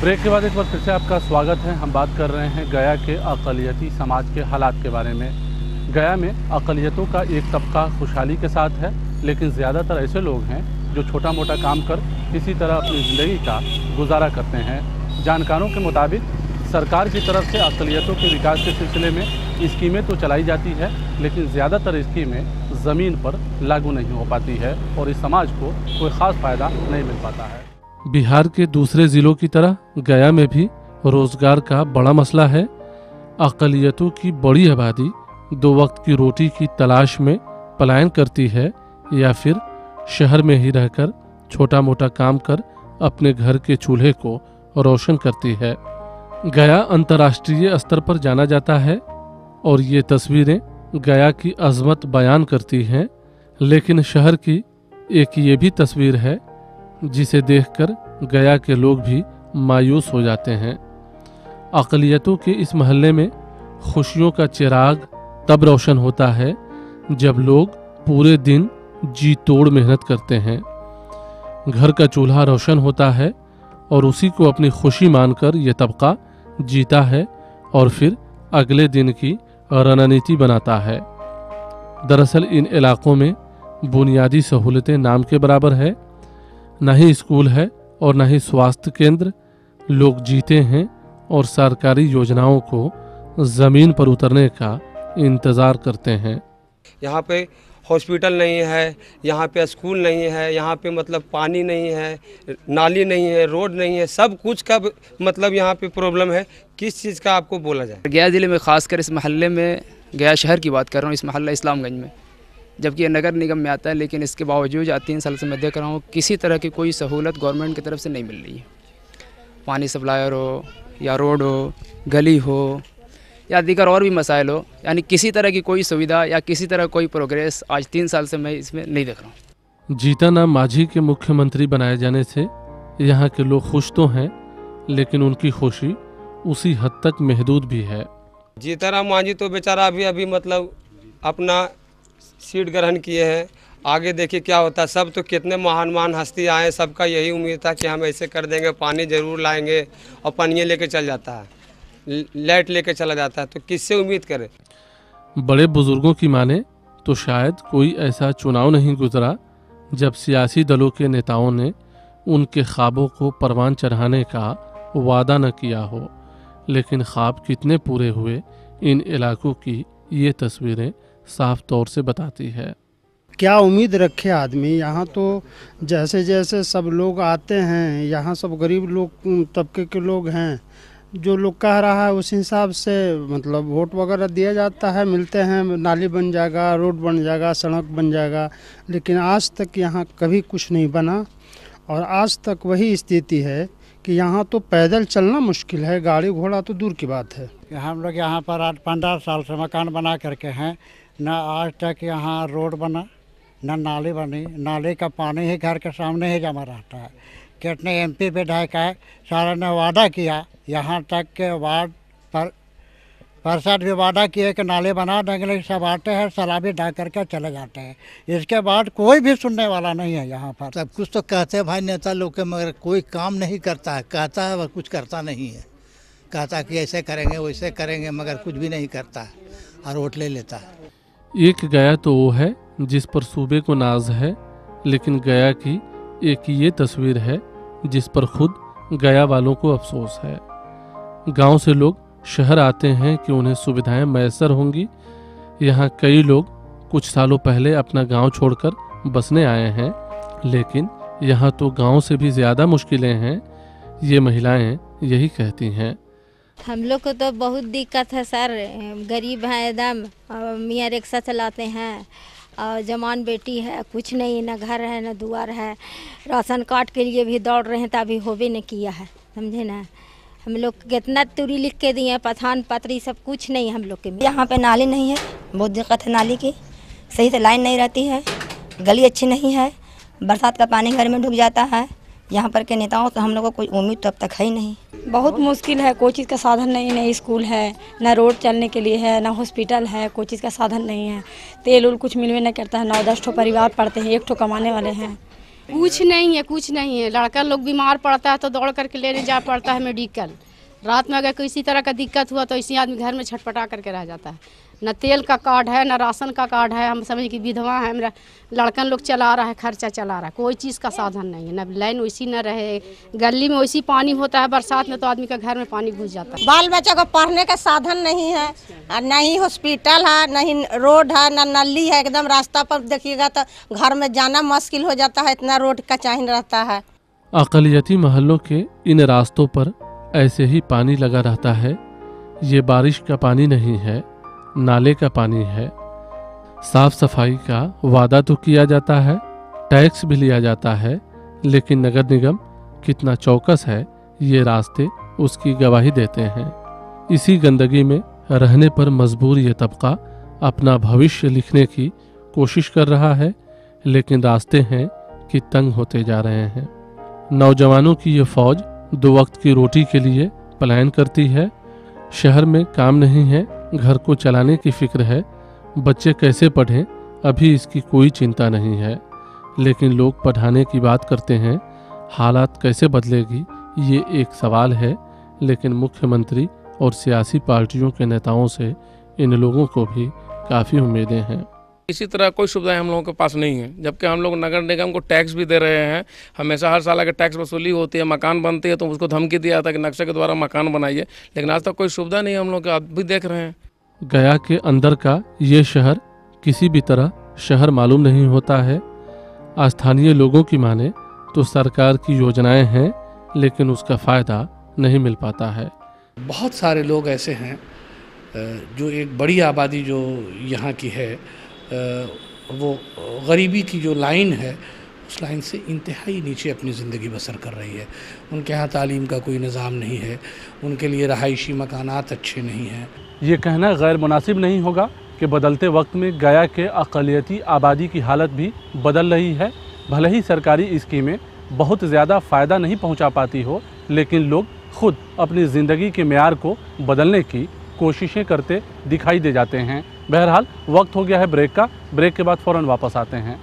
Break के बाद एक बार फिर से आपका स्वागत है। हम बात कर रहे हैं गया के अक़लियती समाज के हालात के बारे में। गया में अक़लियतों का एक तबका खुशहाली के साथ है, लेकिन ज़्यादातर ऐसे लोग हैं जो छोटा मोटा काम कर किसी तरह अपनी ज़िंदगी का गुजारा करते हैं। जानकारों के मुताबिक सरकार की तरफ से अक़लियतों के विकास के सिलसिले में स्कीमें तो चलाई जाती है, लेकिन ज़्यादातर स्कीमें ज़मीन पर लागू नहीं हो पाती है और इस समाज को कोई ख़ास फ़ायदा नहीं मिल पाता है। बिहार के दूसरे ज़िलों की तरह गया में भी रोज़गार का बड़ा मसला है। अक़लियतों की बड़ी आबादी दो वक्त की रोटी की तलाश में पलायन करती है या फिर शहर में ही रहकर छोटा मोटा काम कर अपने घर के चूल्हे को रोशन करती है। गया अंतर्राष्ट्रीय स्तर पर जाना जाता है और ये तस्वीरें गया की अज़मत बयान करती हैं, लेकिन शहर की एक ये भी तस्वीर है जिसे देखकर गया के लोग भी मायूस हो जाते हैं। अक़लियतों के इस मोहल्ले में खुशियों का चिराग तब रोशन होता है जब लोग पूरे दिन जी तोड़ मेहनत करते हैं। घर का चूल्हा रोशन होता है और उसी को अपनी खुशी मानकर यह तबका जीता है और फिर अगले दिन की रणनीति बनाता है। दरअसल इन इलाकों में बुनियादी सहूलतें नाम के बराबर है। न ही स्कूल है और न ही स्वास्थ्य केंद्र। लोग जीते हैं और सरकारी योजनाओं को ज़मीन पर उतरने का इंतज़ार करते हैं। यहाँ पे हॉस्पिटल नहीं है, यहाँ पे स्कूल नहीं है, यहाँ पे मतलब पानी नहीं है, नाली नहीं है, रोड नहीं है, सब कुछ का मतलब यहाँ पे प्रॉब्लम है। किस चीज़ का आपको बोला जाए? गया ज़िले में ख़ासकर इस महल्ले में, गया शहर की बात कर रहा हूँ, इस महल्ला इस्लामगंज में, जबकि ये नगर निगम में आता है, लेकिन इसके बावजूद आज 3 साल से मैं देख रहा हूँ किसी तरह की कोई सहूलत गवर्नमेंट की तरफ से नहीं मिल रही है। पानी सप्लायर हो या रोड हो, गली हो या दीगर और भी मसाइल हो, यानी किसी तरह की कोई सुविधा या किसी तरह कोई प्रोग्रेस आज 3 साल से मैं इसमें नहीं देख रहा हूँ। जीतन मांझी के मुख्यमंत्री बनाए जाने से यहाँ के लोग खुश तो हैं, लेकिन उनकी खुशी उसी हद तक महदूद भी है। जीतन मांझी तो बेचारा अभी मतलब अपना सीट ग्रहण किए हैं, आगे देखिए क्या होता है। सब तो कितने महान हस्ती आए, सबका यही उम्मीद था कि हम ऐसे कर देंगे, पानी ज़रूर लाएंगे, और पानी लेके चल जाता है, लाइट लेके चला जाता है, तो किससे उम्मीद करें? बड़े बुजुर्गों की माने तो शायद कोई ऐसा चुनाव नहीं गुजरा जब सियासी दलों के नेताओं ने उनके ख्वाबों को परवान चढ़ाने का वादा न किया हो, लेकिन ख्वाब कितने पूरे हुए इन इलाकों की ये तस्वीरें साफ तौर से बताती है। क्या उम्मीद रखे आदमी? यहाँ तो जैसे जैसे सब लोग आते हैं, यहाँ सब गरीब लोग तबके के लोग हैं, जो लोग कह रहा है उस हिसाब से मतलब वोट वगैरह दिया जाता है, मिलते हैं, नाली बन जाएगा, रोड बन जाएगा, सड़क बन जाएगा, लेकिन आज तक यहाँ कभी कुछ नहीं बना। और आज तक वही स्थिति है कि यहाँ तो पैदल चलना मुश्किल है, गाड़ी घोड़ा तो दूर की बात है। हम लोग यहाँ पर 15 साल से मकान बना करके हैं, न आज तक यहाँ रोड बना, न नाली बनी। नाली का पानी ही घर के सामने ही जमा रहता है। कितने MP विधायक आए, सारा ने वादा किया, यहाँ तक के वार्ड पर पार्षद भी वादा किए कि नाले बना देंगे, लेकिन सब आते हैं सलामी ढा करके चले जाते हैं। इसके बाद कोई भी सुनने वाला नहीं है यहाँ पर। सब कुछ तो कहते हैं भाई नेता लोग के, मगर कोई काम नहीं करता है। कहता है वह कुछ करता नहीं है, कहता कि ऐसे करेंगे वैसे करेंगे, मगर कुछ भी नहीं करता है और वोट ले लेता है। एक गया तो वो है जिस पर सूबे को नाज है, लेकिन गया की एक ये तस्वीर है जिस पर खुद गया वालों को अफसोस है। गांव से लोग शहर आते हैं कि उन्हें सुविधाएं मैसर होंगी। यहाँ कई लोग कुछ सालों पहले अपना गांव छोड़कर बसने आए हैं, लेकिन यहाँ तो गांव से भी ज़्यादा मुश्किलें हैं, ये महिलाएं यही कहती हैं। हम लोग को तो बहुत दिक्कत है सर, गरीब हैं एकदम, मियाँ रिक्शा चलाते हैं और जवान बेटी है, कुछ नहीं, न घर है न दुआर है। राशन कार्ड के लिए भी दौड़ रहे हैं, तभी हो भी नहीं किया है, समझे ना। हम लोग कितना तुरी लिख के दिए हैं, पठान पत्री सब कुछ नहीं हम लोग के। यहाँ पे नाली नहीं है, बहुत दिक्कत है नाली की, सही से लाइन नहीं रहती है, गली अच्छी नहीं है, बरसात का पानी घर में ढुक जाता है। यहाँ पर के नेताओं से हम लोग को कोई उम्मीद तो अब तक है ही नहीं। बहुत मुश्किल है, कोई चीज़ का साधन नहीं, न स्कूल है, न रोड चलने के लिए है, न हॉस्पिटल है, कोई चीज़ का साधन नहीं है। तेल उल कुछ मिलवे नहीं करता है। 9-10 ठो परिवार पढ़ते हैं, 1 ठो कमाने वाले हैं, कुछ नहीं है, कुछ नहीं है। लड़का लोग बीमार पड़ता है तो दौड़ करके लेने जा पड़ता है मेडिकल। रात में अगर किसी तरह का दिक्कत हुआ तो इसी आदमी घर में छटपटा करके रह जाता है। न तेल का कार्ड है, न राशन का कार्ड है। हम समझ कि विधवा है, मेरा लड़कन लोग चला रहा है, खर्चा चला रहा है, कोई चीज़ का साधन नहीं है। न लाइन वैसी न रहे, गली में वैसी पानी होता है, बरसात में तो आदमी का घर में पानी घुस जाता है। बाल बच्चा को पढ़ने का साधन नहीं है, न ही हॉस्पिटल है, न ही रोड है, न नली है। एकदम रास्ता पर देखिएगा तो घर में जाना मुश्किल हो जाता है, इतना रोड का चाहिए रहता है। अक़लियती महल्लों के इन रास्तों पर ऐसे ही पानी लगा रहता है। ये बारिश का पानी नहीं है, नाले का पानी है। साफ सफाई का वादा तो किया जाता है, टैक्स भी लिया जाता है, लेकिन नगर निगम कितना चौकस है ये रास्ते उसकी गवाही देते हैं। इसी गंदगी में रहने पर मजबूर ये तबका अपना भविष्य लिखने की कोशिश कर रहा है, लेकिन रास्ते हैं कि तंग होते जा रहे हैं। नौजवानों की ये फौज 2 वक्त की रोटी के लिए पलायन करती है। शहर में काम नहीं है, घर को चलाने की फिक्र है, बच्चे कैसे पढ़ें अभी इसकी कोई चिंता नहीं है। लेकिन लोग पढ़ाने की बात करते हैं, हालात कैसे बदलेगी ये एक सवाल है। लेकिन मुख्यमंत्री और सियासी पार्टियों के नेताओं से इन लोगों को भी काफ़ी उम्मीदें हैं। इसी तरह कोई सुविधाएं हम लोगों के पास नहीं है, जबकि हम लोग नगर निगम को टैक्स भी दे रहे हैं। हमेशा हर साल अगर टैक्स वसूली होती है, मकान बनती है तो उसको धमकी दिया था कि नक्शे के द्वारा मकान बनाइए, लेकिन आज तक कोई सुविधा नहीं है। हम लोग अब भी देख रहे हैं गया के अंदर का ये शहर किसी भी तरह शहर मालूम नहीं होता है। स्थानीय लोगों की माने तो सरकार की योजनाएं हैं, लेकिन उसका फ़ायदा नहीं मिल पाता है। बहुत सारे लोग ऐसे हैं जो एक बड़ी आबादी जो यहाँ की है, वो गरीबी की जो लाइन है उस लाइन से इंतहाई नीचे अपनी ज़िंदगी बसर कर रही है। उनके यहाँ तालीम का कोई निज़ाम नहीं है, उनके लिए रहायशी मकानात अच्छे नहीं हैं। ये कहना गैर मुनासिब नहीं होगा कि बदलते वक्त में गया के अक़लियती आबादी की हालत भी बदल रही है। भले ही सरकारी स्कीमें बहुत ज़्यादा फ़ायदा नहीं पहुंचा पाती हो, लेकिन लोग खुद अपनी ज़िंदगी के मेयार को बदलने की कोशिशें करते दिखाई दे जाते हैं। बहरहाल वक्त हो गया है ब्रेक का। ब्रेक के बाद फ़ौरन वापस आते हैं।